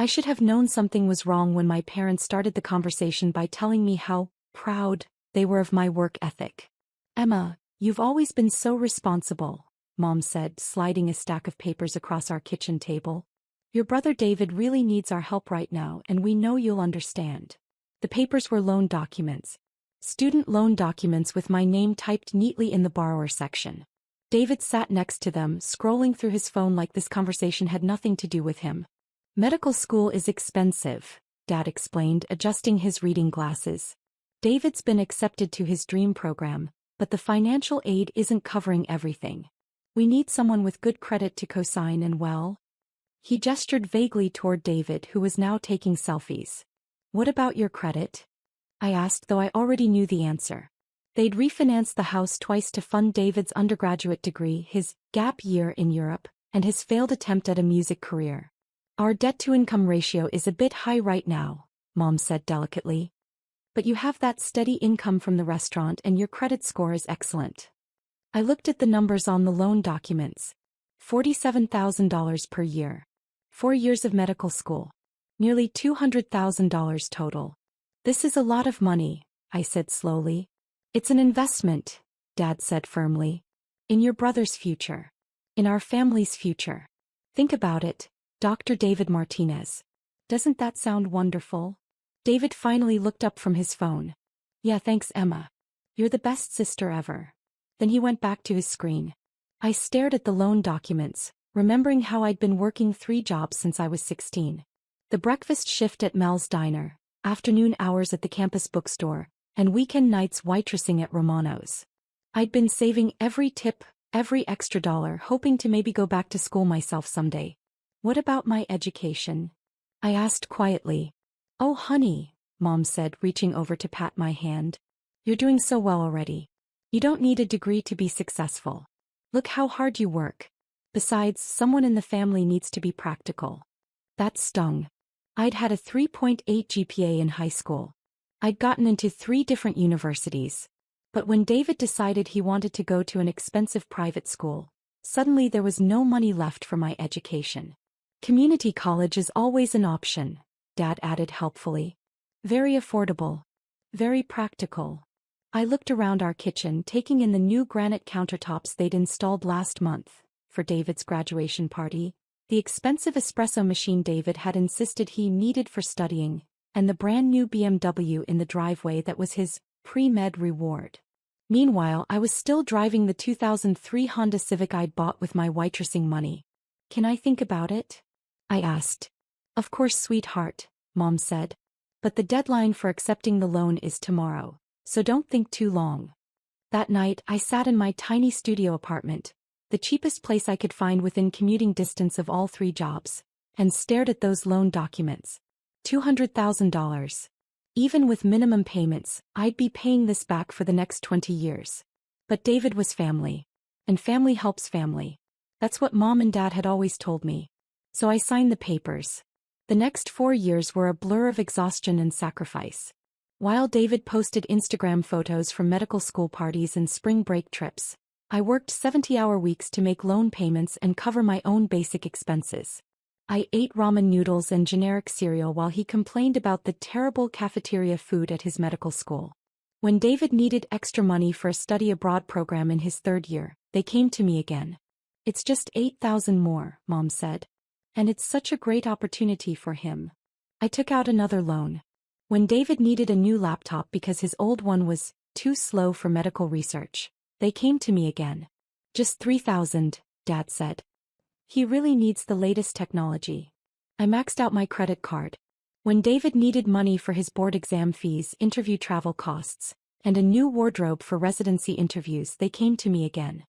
I should have known something was wrong when my parents started the conversation by telling me how proud they were of my work ethic. Emma, you've always been so responsible, Mom said, sliding a stack of papers across our kitchen table. Your brother David really needs our help right now, and we know you'll understand. The papers were loan documents. Student loan documents with my name typed neatly in the borrower section. David sat next to them, scrolling through his phone like this conversation had nothing to do with him. Medical school is expensive, Dad explained, adjusting his reading glasses. David's been accepted to his dream program, but the financial aid isn't covering everything. We need someone with good credit to co-sign and well. He gestured vaguely toward David, who was now taking selfies. What about your credit? I asked, though I already knew the answer. They'd refinanced the house twice to fund David's undergraduate degree, his gap year in Europe, and his failed attempt at a music career. Our debt-to-income ratio is a bit high right now, Mom said delicately. But you have that steady income from the restaurant and your credit score is excellent. I looked at the numbers on the loan documents. $47,000 per year. 4 years of medical school. Nearly $200,000 total. This is a lot of money, I said slowly. It's an investment, Dad said firmly. In your brother's future. In our family's future. Think about it, Dr. David Martinez. Doesn't that sound wonderful? David finally looked up from his phone. Yeah, thanks, Emma. You're the best sister ever. Then he went back to his screen. I stared at the loan documents, remembering how I'd been working 3 jobs since I was 16. The breakfast shift at Mel's Diner, afternoon hours at the campus bookstore, and weekend nights waitressing at Romano's. I'd been saving every tip, every extra dollar, hoping to maybe go back to school myself someday. What about my education? I asked quietly. Oh honey, Mom said, reaching over to pat my hand. You're doing so well already. You don't need a degree to be successful. Look how hard you work. Besides, someone in the family needs to be practical. That stung. I'd had a 3.8 GPA in high school. I'd gotten into 3 different universities. But when David decided he wanted to go to an expensive private school, suddenly there was no money left for my education. Community college is always an option, Dad added helpfully. Very affordable. Very practical. I looked around our kitchen, taking in the new granite countertops they'd installed last month for David's graduation party, the expensive espresso machine David had insisted he needed for studying, and the brand new BMW in the driveway that was his pre-med reward. Meanwhile, I was still driving the 2003 Honda Civic I'd bought with my waitressing money. Can I think about it? I asked. Of course, sweetheart, Mom said. But the deadline for accepting the loan is tomorrow, so don't think too long. That night, I sat in my tiny studio apartment, the cheapest place I could find within commuting distance of all 3 jobs, and stared at those loan documents. $200,000. Even with minimum payments, I'd be paying this back for the next 20 years. But David was family. And family helps family. That's what Mom and Dad had always told me. So I signed the papers. The next 4 years were a blur of exhaustion and sacrifice. While David posted Instagram photos from medical school parties and spring break trips, I worked 70-hour weeks to make loan payments and cover my own basic expenses. I ate ramen noodles and generic cereal while he complained about the terrible cafeteria food at his medical school. When David needed extra money for a study abroad program in his 3rd year, they came to me again. It's just $8,000 more, Mom said. And it's such a great opportunity for him. I took out another loan. When David needed a new laptop because his old one was too slow for medical research, they came to me again. Just $3,000, Dad said. He really needs the latest technology. I maxed out my credit card. When David needed money for his board exam fees, interview travel costs, and a new wardrobe for residency interviews, they came to me again.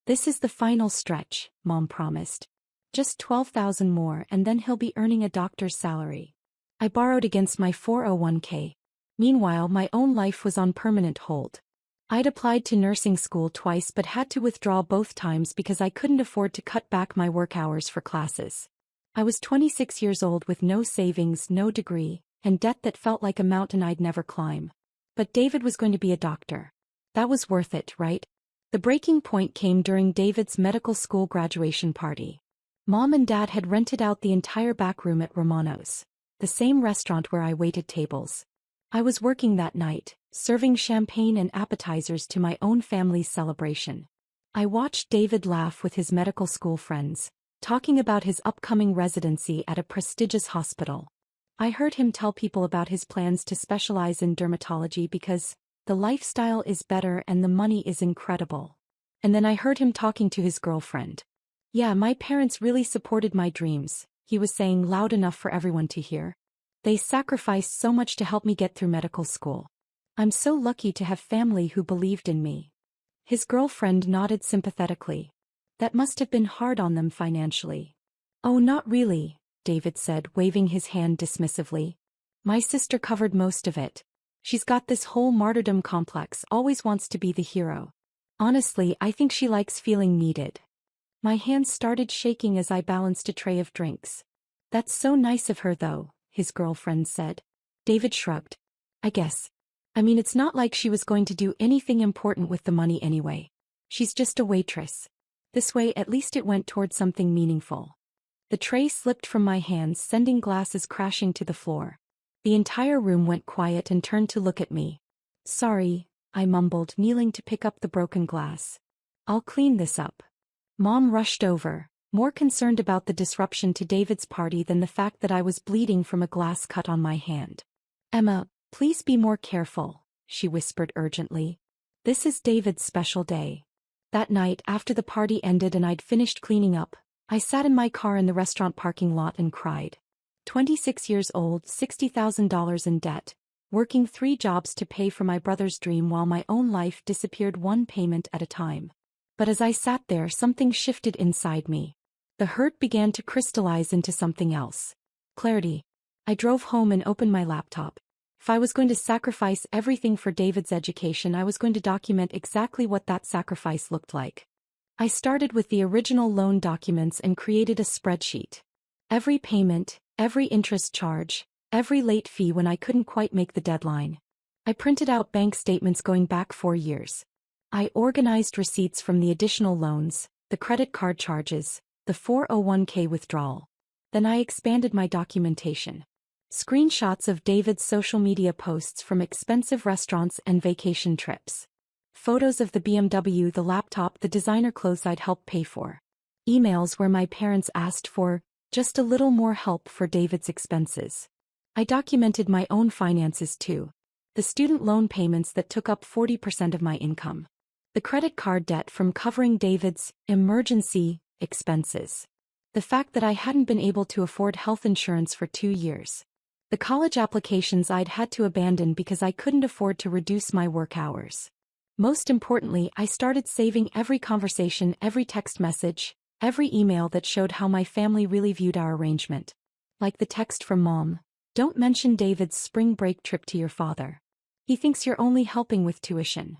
This is the final stretch, Mom promised. Just $12,000 more and then he'll be earning a doctor's salary. I borrowed against my 401k. Meanwhile, my own life was on permanent hold. I'd applied to nursing school twice but had to withdraw both times because I couldn't afford to cut back my work hours for classes. I was 26 years old with no savings, no degree, and debt that felt like a mountain I'd never climb. But David was going to be a doctor. That was worth it, right? The breaking point came during David's medical school graduation party. Mom and Dad had rented out the entire back room at Romano's, the same restaurant where I waited tables. I was working that night, serving champagne and appetizers to my own family's celebration. I watched David laugh with his medical school friends, talking about his upcoming residency at a prestigious hospital. I heard him tell people about his plans to specialize in dermatology because the lifestyle is better and the money is incredible. And then I heard him talking to his girlfriend. "Yeah, my parents really supported my dreams," he was saying loud enough for everyone to hear. "They sacrificed so much to help me get through medical school. I'm so lucky to have family who believed in me." His girlfriend nodded sympathetically. "That must have been hard on them financially." "Oh, not really," David said, waving his hand dismissively. "My sister covered most of it. She's got this whole martyrdom complex, always wants to be the hero. Honestly, I think she likes feeling needed." My hands started shaking as I balanced a tray of drinks. "That's so nice of her though," his girlfriend said. David shrugged. "I guess. I mean, it's not like she was going to do anything important with the money anyway. She's just a waitress. This way at least it went toward something meaningful." The tray slipped from my hands, sending glasses crashing to the floor. The entire room went quiet and turned to look at me. "Sorry," I mumbled, kneeling to pick up the broken glass. "I'll clean this up." Mom rushed over, more concerned about the disruption to David's party than the fact that I was bleeding from a glass cut on my hand. "Emma, please be more careful," she whispered urgently. "This is David's special day." That night, after the party ended and I'd finished cleaning up, I sat in my car in the restaurant parking lot and cried. 26 years old, $60,000 in debt, working 3 jobs to pay for my brother's dream while my own life disappeared one payment at a time. But as I sat there, something shifted inside me. The hurt began to crystallize into something else. Clarity. I drove home and opened my laptop. If I was going to sacrifice everything for David's education, I was going to document exactly what that sacrifice looked like. I started with the original loan documents and created a spreadsheet. Every payment, every interest charge, every late fee when I couldn't quite make the deadline. I printed out bank statements going back 4 years. I organized receipts from the additional loans, the credit card charges, the 401k withdrawal. Then I expanded my documentation. Screenshots of David's social media posts from expensive restaurants and vacation trips. Photos of the BMW, the laptop, the designer clothes I'd helped pay for. Emails where my parents asked for just a little more help for David's expenses. I documented my own finances too. The student loan payments that took up 40% of my income. The credit card debt from covering David's emergency expenses. The fact that I hadn't been able to afford health insurance for 2 years. The college applications I'd had to abandon because I couldn't afford to reduce my work hours. Most importantly, I started saving every conversation, every text message, every email that showed how my family really viewed our arrangement. Like the text from Mom, "Don't mention David's spring break trip to your father. He thinks you're only helping with tuition."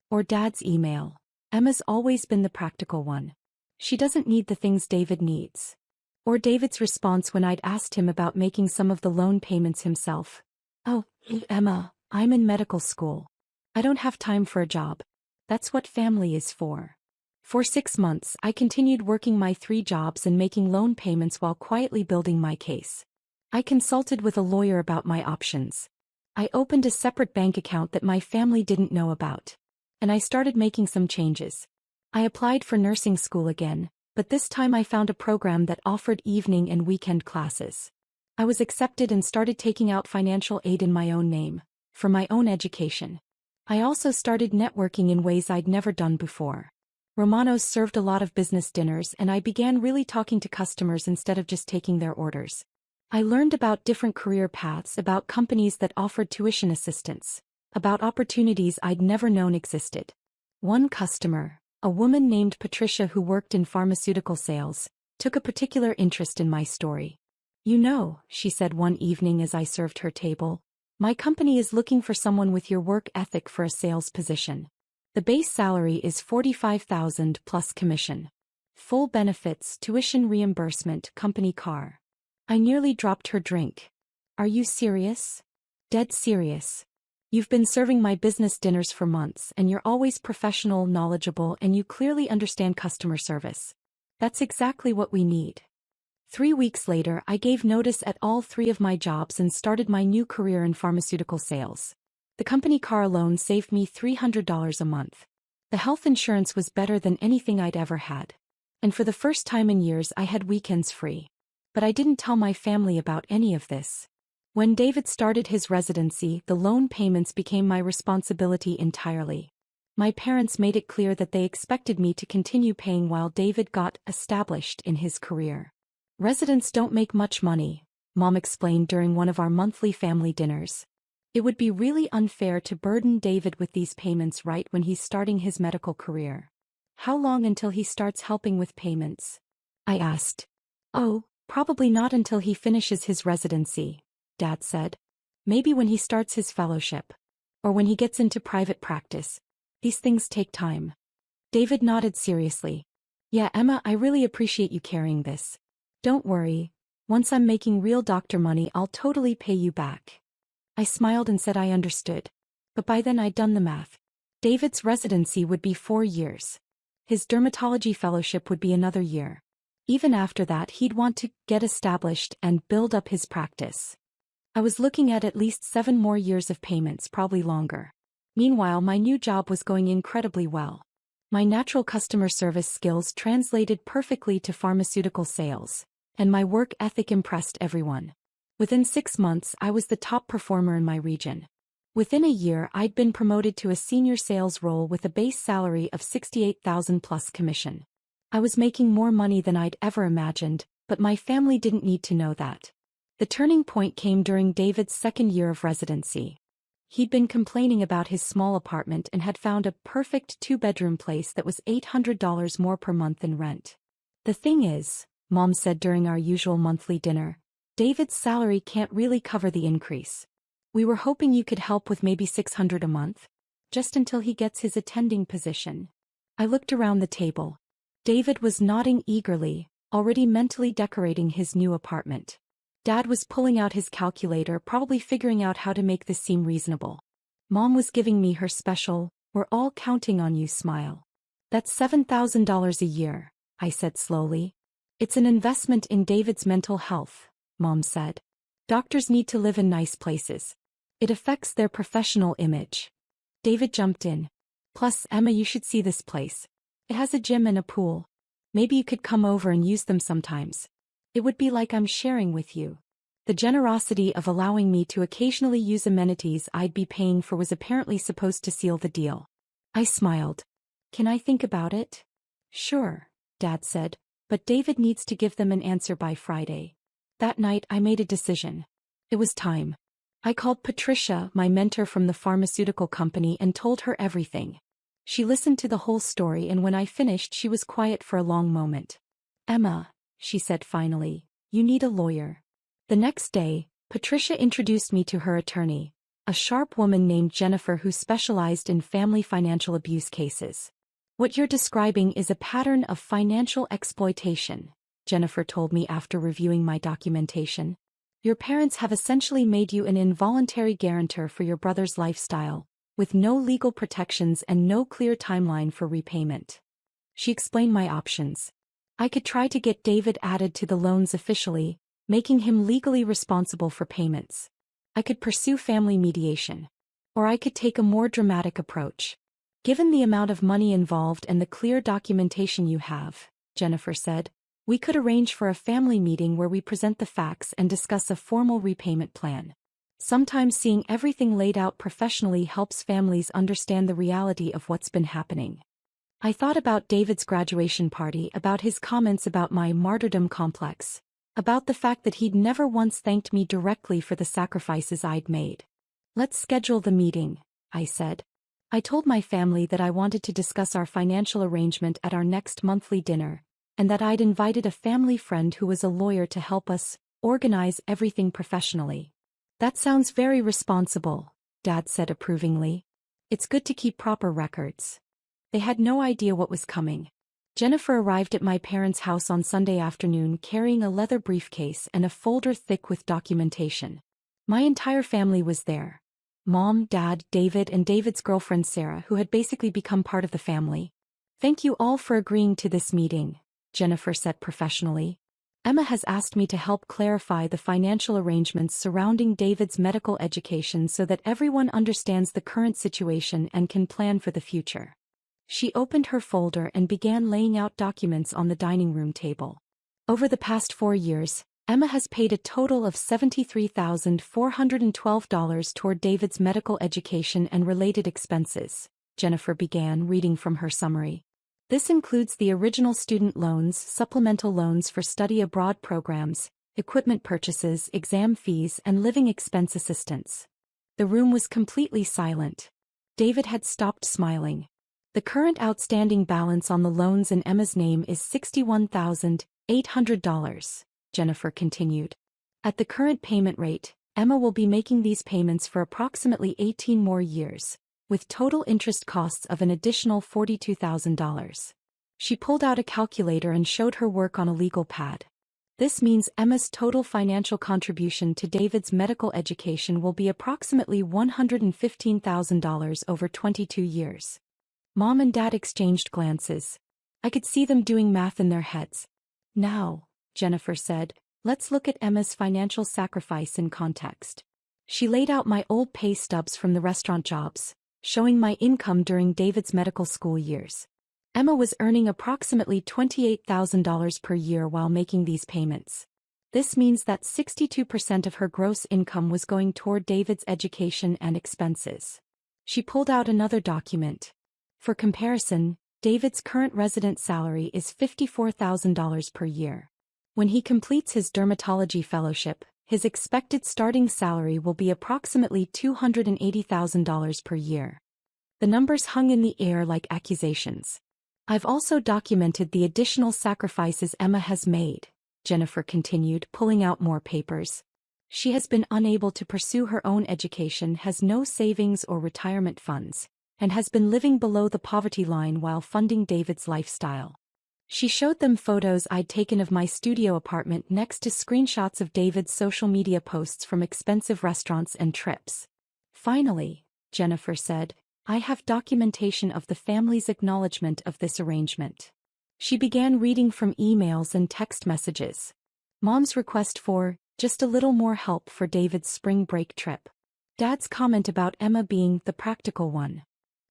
Or Dad's email, "Emma's always been the practical one. She doesn't need the things David needs." Or David's response when I'd asked him about making some of the loan payments himself. "Oh, Emma, I'm in medical school. I don't have time for a job. That's what family is for." For 6 months, I continued working my 3 jobs and making loan payments while quietly building my case. I consulted with a lawyer about my options. I opened a separate bank account that my family didn't know about. And I started making some changes. I applied for nursing school again, but this time I found a program that offered evening and weekend classes. I was accepted and started taking out financial aid in my own name, for my own education. I also started networking in ways I'd never done before. Romano's served a lot of business dinners and I began really talking to customers instead of just taking their orders. I learned about different career paths, about companies that offered tuition assistance, about opportunities I'd never known existed. One customer, a woman named Patricia who worked in pharmaceutical sales, took a particular interest in my story. "You know," she said one evening as I served her table, "my company is looking for someone with your work ethic for a sales position. The base salary is $45,000 plus commission. Full benefits, tuition reimbursement, company car." I nearly dropped her drink. "Are you serious?" "Dead serious. You've been serving my business dinners for months and you're always professional, knowledgeable, and you clearly understand customer service. That's exactly what we need. 3 weeks later, I gave notice at all 3 of my jobs and started my new career in pharmaceutical sales. The company car alone saved me $300 a month. The health insurance was better than anything I'd ever had. And for the first time in years, I had weekends free. But I didn't tell my family about any of this. When David started his residency, the loan payments became my responsibility entirely. My parents made it clear that they expected me to continue paying while David got established in his career. Residents don't make much money, Mom explained during one of our monthly family dinners. It would be really unfair to burden David with these payments right when he's starting his medical career. How long until he starts helping with payments? I asked. Oh, probably not until he finishes his residency, Dad said. Maybe when he starts his fellowship. Or when he gets into private practice. These things take time. David nodded seriously. Yeah, Emma, I really appreciate you carrying this. Don't worry. Once I'm making real doctor money, I'll totally pay you back. I smiled and said I understood. But by then I'd done the math. David's residency would be 4 years. His dermatology fellowship would be another year. Even after that, he'd want to get established and build up his practice. I was looking at least 7 more years of payments, probably longer. Meanwhile, my new job was going incredibly well. My natural customer service skills translated perfectly to pharmaceutical sales, and my work ethic impressed everyone. Within 6 months, I was the top performer in my region. Within a year, I'd been promoted to a senior sales role with a base salary of $68,000 plus commission. I was making more money than I'd ever imagined, but my family didn't need to know that. The turning point came during David's second year of residency. He'd been complaining about his small apartment and had found a perfect 2-bedroom place that was $800 more per month in rent. The thing is, Mom said during our usual monthly dinner, David's salary can't really cover the increase. We were hoping you could help with maybe $600 a month, just until he gets his attending position. I looked around the table. David was nodding eagerly, already mentally decorating his new apartment. Dad was pulling out his calculator, probably figuring out how to make this seem reasonable. Mom was giving me her special, "We're all counting on you" smile. That's $7,000 a year, I said slowly. It's an investment in David's mental health, Mom said. Doctors need to live in nice places. It affects their professional image. David jumped in. Plus, Emma, you should see this place. It has a gym and a pool. Maybe you could come over and use them sometimes. It would be like I'm sharing with you. The generosity of allowing me to occasionally use amenities I'd be paying for was apparently supposed to seal the deal. I smiled. Can I think about it? Sure, Dad said, but David needs to give them an answer by Friday. That night I made a decision. It was time. I called Patricia, my mentor from the pharmaceutical company, and told her everything. She listened to the whole story, and when I finished she was quiet for a long moment. Emma, she said finally, you need a lawyer. The next day, Patricia introduced me to her attorney, a sharp woman named Jennifer who specialized in family financial abuse cases. What you're describing is a pattern of financial exploitation, Jennifer told me after reviewing my documentation. Your parents have essentially made you an involuntary guarantor for your brother's lifestyle, with no legal protections and no clear timeline for repayment. She explained my options. I could try to get David added to the loans officially, making him legally responsible for payments. I could pursue family mediation. Or I could take a more dramatic approach. Given the amount of money involved and the clear documentation you have, Jennifer said, we could arrange for a family meeting where we present the facts and discuss a formal repayment plan. Sometimes seeing everything laid out professionally helps families understand the reality of what's been happening. I thought about David's graduation party, about his comments about my martyrdom complex, about the fact that he'd never once thanked me directly for the sacrifices I'd made. Let's schedule the meeting, I said. I told my family that I wanted to discuss our financial arrangement at our next monthly dinner, and that I'd invited a family friend who was a lawyer to help us organize everything professionally. That sounds very responsible, Dad said approvingly. It's good to keep proper records. They had no idea what was coming. Jennifer arrived at my parents' house on Sunday afternoon carrying a leather briefcase and a folder thick with documentation. My entire family was there. Mom, Dad, David, and David's girlfriend Sarah, who had basically become part of the family. Thank you all for agreeing to this meeting, Jennifer said professionally. Emma has asked me to help clarify the financial arrangements surrounding David's medical education so that everyone understands the current situation and can plan for the future. She opened her folder and began laying out documents on the dining room table. Over the past 4 years, Emma has paid a total of $73,412 toward David's medical education and related expenses, Jennifer began reading from her summary. This includes the original student loans, supplemental loans for study abroad programs, equipment purchases, exam fees, and living expense assistance. The room was completely silent. David had stopped smiling. The current outstanding balance on the loans in Emma's name is $61,800, Jennifer continued. At the current payment rate, Emma will be making these payments for approximately 18 more years, with total interest costs of an additional $42,000. She pulled out a calculator and showed her work on a legal pad. This means Emma's total financial contribution to David's medical education will be approximately $115,000 over 22 years. Mom and Dad exchanged glances. I could see them doing math in their heads. Now, Jennifer said, let's look at Emma's financial sacrifice in context. She laid out my old pay stubs from the restaurant jobs, showing my income during David's medical school years. Emma was earning approximately $28,000 per year while making these payments. This means that 62% of her gross income was going toward David's education and expenses. She pulled out another document. For comparison, David's current resident salary is $54,000 per year. When he completes his dermatology fellowship, his expected starting salary will be approximately $280,000 per year. The numbers hung in the air like accusations. I've also documented the additional sacrifices Emma has made, Jennifer continued, pulling out more papers. She has been unable to pursue her own education, has no savings or retirement funds, and has been living below the poverty line while funding David's lifestyle. She showed them photos I'd taken of my studio apartment next to screenshots of David's social media posts from expensive restaurants and trips. Finally, Jennifer said, I have documentation of the family's acknowledgement of this arrangement. She began reading from emails and text messages. Mom's request for just a little more help for David's spring break trip. Dad's comment about Emma being the practical one.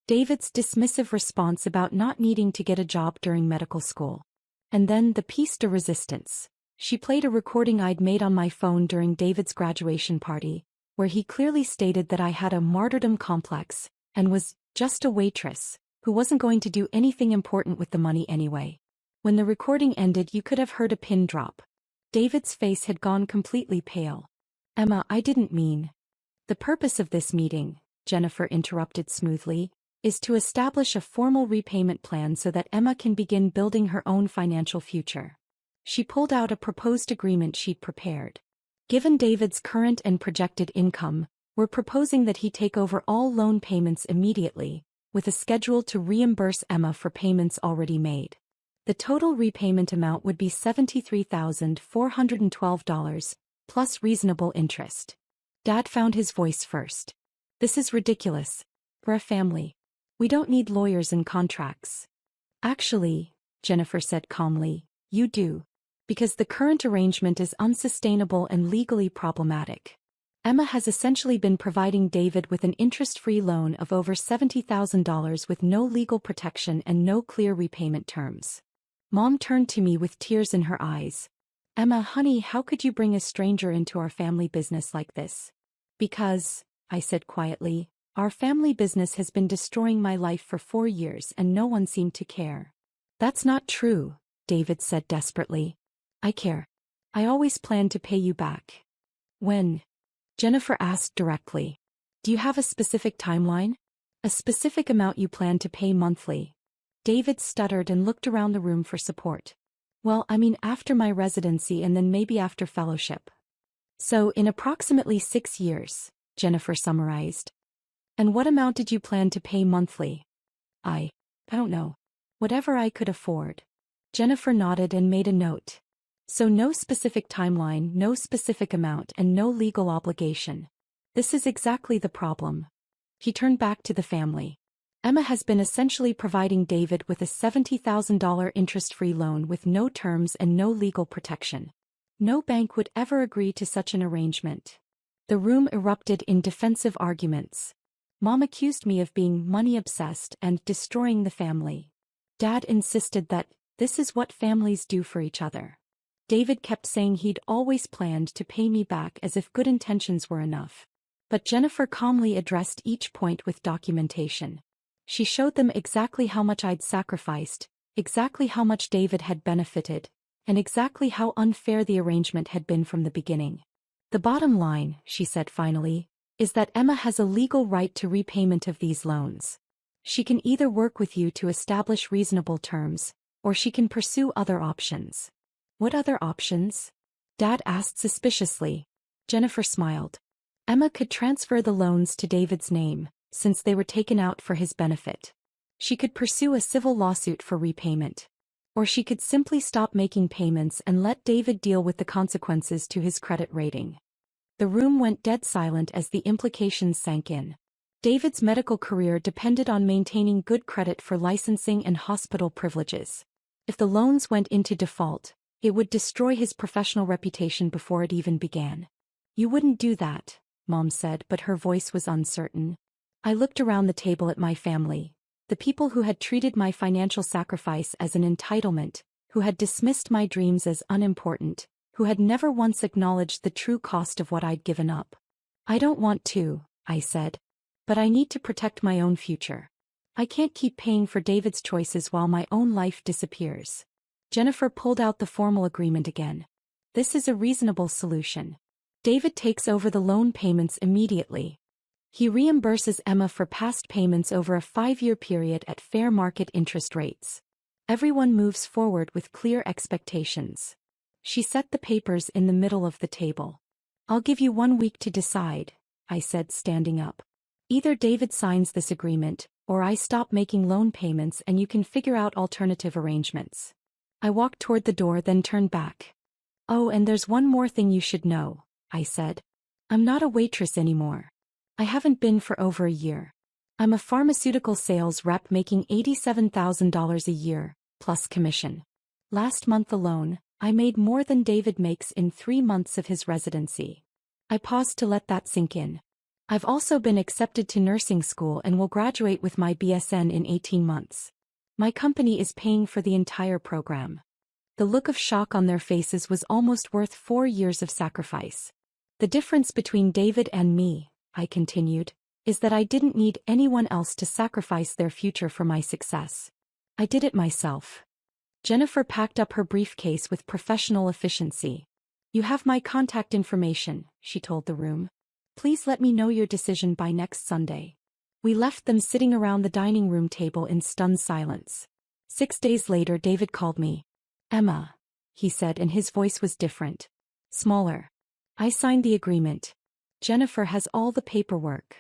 David's dismissive response about not needing to get a job during medical school. And then the piece de resistance. She played a recording I'd made on my phone during David's graduation party, where he clearly stated that I had a martyrdom complex and was just a waitress who wasn't going to do anything important with the money anyway. When the recording ended, you could have heard a pin drop. David's face had gone completely pale. Emma, I didn't mean. The purpose of this meeting, Jennifer interrupted smoothly, is to establish a formal repayment plan so that Emma can begin building her own financial future. She pulled out a proposed agreement she'd prepared. Given David's current and projected income, we're proposing that he take over all loan payments immediately, with a schedule to reimburse Emma for payments already made. The total repayment amount would be $73,412, plus reasonable interest. Dad found his voice first. This is ridiculous. We're a family. We don't need lawyers and contracts. Actually, Jennifer said calmly, you do. Because the current arrangement is unsustainable and legally problematic. Emma has essentially been providing David with an interest-free loan of over $70,000 with no legal protection and no clear repayment terms. Mom turned to me with tears in her eyes. Emma, honey, how could you bring a stranger into our family business like this? Because, I said quietly, our family business has been destroying my life for 4 years and no one seemed to care. That's not true, David said desperately. I care. I always planned to pay you back. When? Jennifer asked directly. Do you have a specific timeline? A specific amount you plan to pay monthly? David stuttered and looked around the room for support. Well, I mean after my residency and then maybe after fellowship. So in approximately 6 years, Jennifer summarized. And what amount did you plan to pay monthly? I don't know. Whatever I could afford. Jennifer nodded and made a note. So no specific timeline, no specific amount, and no legal obligation. This is exactly the problem. He turned back to the family. Emma has been essentially providing David with a $70,000 interest-free loan with no terms and no legal protection. No bank would ever agree to such an arrangement. The room erupted in defensive arguments. Mom accused me of being money-obsessed and destroying the family. Dad insisted that this is what families do for each other. David kept saying he'd always planned to pay me back as if good intentions were enough. But Jennifer calmly addressed each point with documentation. She showed them exactly how much I'd sacrificed, exactly how much David had benefited, and exactly how unfair the arrangement had been from the beginning. The bottom line, she said finally, is that Emma has a legal right to repayment of these loans. She can either work with you to establish reasonable terms, or she can pursue other options. What other options? Dad asked suspiciously. Jennifer smiled. Emma could transfer the loans to David's name, since they were taken out for his benefit. She could pursue a civil lawsuit for repayment. Or she could simply stop making payments and let David deal with the consequences to his credit rating. The room went dead silent as the implications sank in. David's medical career depended on maintaining good credit for licensing and hospital privileges. If the loans went into default, it would destroy his professional reputation before it even began. You wouldn't do that, Mom said, but her voice was uncertain. I looked around the table at my family. The people who had treated my financial sacrifice as an entitlement, who had dismissed my dreams as unimportant, who had never once acknowledged the true cost of what I'd given up. I don't want to, I said. But I need to protect my own future. I can't keep paying for David's choices while my own life disappears. Jennifer pulled out the formal agreement again. This is a reasonable solution. David takes over the loan payments immediately. He reimburses Emma for past payments over a 5-year period at fair market interest rates. Everyone moves forward with clear expectations. She set the papers in the middle of the table. I'll give you 1 week to decide, I said, standing up. Either David signs this agreement, or I stop making loan payments and you can figure out alternative arrangements. I walked toward the door, then turned back. Oh, and there's one more thing you should know, I said. I'm not a waitress anymore. I haven't been for over a year. I'm a pharmaceutical sales rep making $87,000 a year, plus commission. Last month alone, I made more than David makes in 3 months of his residency. I paused to let that sink in. I've also been accepted to nursing school and will graduate with my BSN in 18 months. My company is paying for the entire program. The look of shock on their faces was almost worth 4 years of sacrifice. The difference between David and me, I continued, is that I didn't need anyone else to sacrifice their future for my success. I did it myself. Jennifer packed up her briefcase with professional efficiency. You have my contact information, she told the room. Please let me know your decision by next Sunday. We left them sitting around the dining room table in stunned silence. 6 days later, David called me. Emma, he said, and his voice was different. Smaller. I signed the agreement. Jennifer has all the paperwork.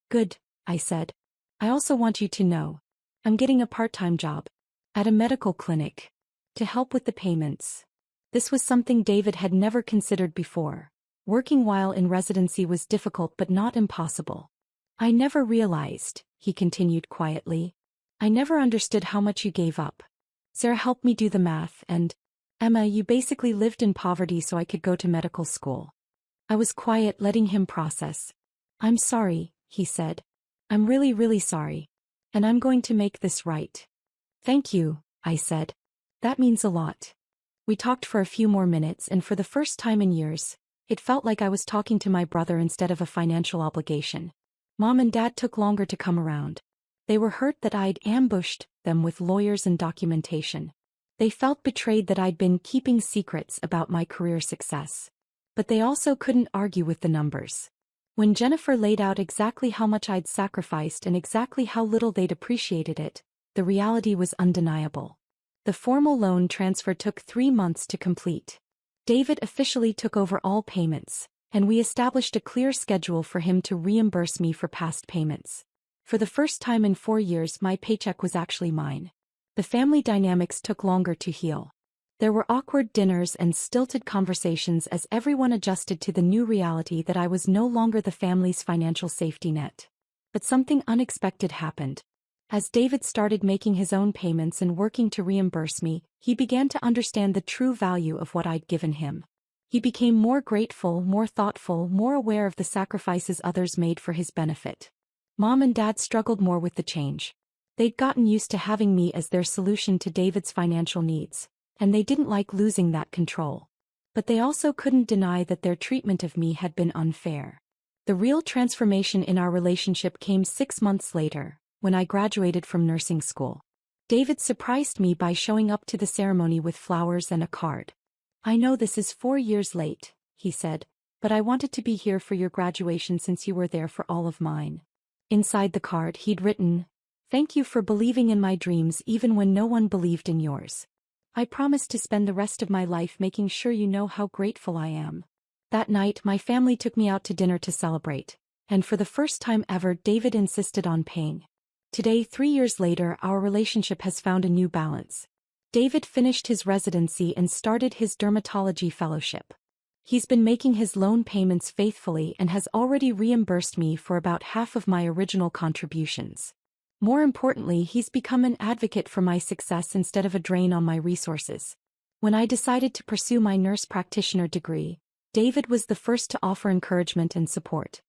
Good, I said. I also want you to know. I'm getting a part-time job. At a medical clinic. To help with the payments. This was something David had never considered before. Working while in residency was difficult but not impossible. I never realized, he continued quietly. I never understood how much you gave up. Sarah helped me do the math and, Emma, you basically lived in poverty so I could go to medical school. I was quiet, letting him process. I'm sorry, he said. I'm really, really sorry. And I'm going to make this right. Thank you, I said. That means a lot. We talked for a few more minutes, and for the first time in years, it felt like I was talking to my brother instead of a financial obligation. Mom and Dad took longer to come around. They were hurt that I'd ambushed them with lawyers and documentation. They felt betrayed that I'd been keeping secrets about my career success. But they also couldn't argue with the numbers. When Jennifer laid out exactly how much I'd sacrificed and exactly how little they'd appreciated it, the reality was undeniable. The formal loan transfer took 3 months to complete. David officially took over all payments, and we established a clear schedule for him to reimburse me for past payments. For the first time in 4 years, my paycheck was actually mine. The family dynamics took longer to heal. There were awkward dinners and stilted conversations as everyone adjusted to the new reality that I was no longer the family's financial safety net. But something unexpected happened. As David started making his own payments and working to reimburse me, he began to understand the true value of what I'd given him. He became more grateful, more thoughtful, more aware of the sacrifices others made for his benefit. Mom and Dad struggled more with the change. They'd gotten used to having me as their solution to David's financial needs, and they didn't like losing that control. But they also couldn't deny that their treatment of me had been unfair. The real transformation in our relationship came 6 months later, when I graduated from nursing school. David surprised me by showing up to the ceremony with flowers and a card. "I know this is 4 years late," he said, "but I wanted to be here for your graduation since you were there for all of mine." Inside the card he'd written, "Thank you for believing in my dreams even when no one believed in yours. I promise to spend the rest of my life making sure you know how grateful I am." That night my family took me out to dinner to celebrate, and for the first time ever David insisted on paying. Today, 3 years later, our relationship has found a new balance. David finished his residency and started his dermatology fellowship. He's been making his loan payments faithfully and has already reimbursed me for about half of my original contributions. More importantly, he's become an advocate for my success instead of a drain on my resources. When I decided to pursue my nurse practitioner degree, David was the first to offer encouragement and support.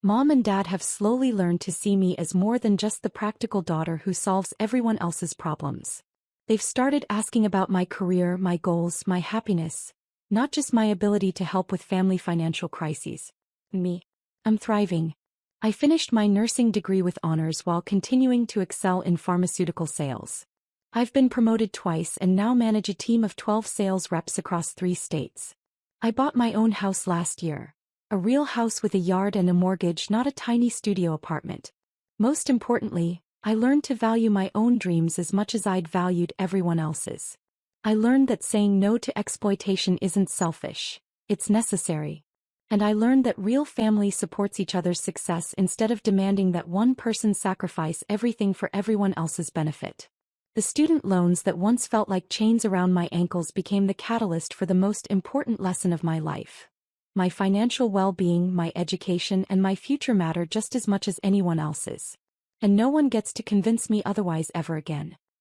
Mom and Dad have slowly learned to see me as more than just the practical daughter who solves everyone else's problems. They've started asking about my career, my goals, my happiness, not just my ability to help with family financial crises. I'm thriving. I finished my nursing degree with honors while continuing to excel in pharmaceutical sales. I've been promoted twice and now manage a team of 12 sales reps across 3 states. I bought my own house last year. A real house with a yard and a mortgage, not a tiny studio apartment. Most importantly, I learned to value my own dreams as much as I'd valued everyone else's. I learned that saying no to exploitation isn't selfish, it's necessary. And I learned that real family supports each other's success instead of demanding that one person sacrifice everything for everyone else's benefit. The student loans that once felt like chains around my ankles became the catalyst for the most important lesson of my life. My financial well-being, my education, and my future matter just as much as anyone else's. And no one gets to convince me otherwise ever again.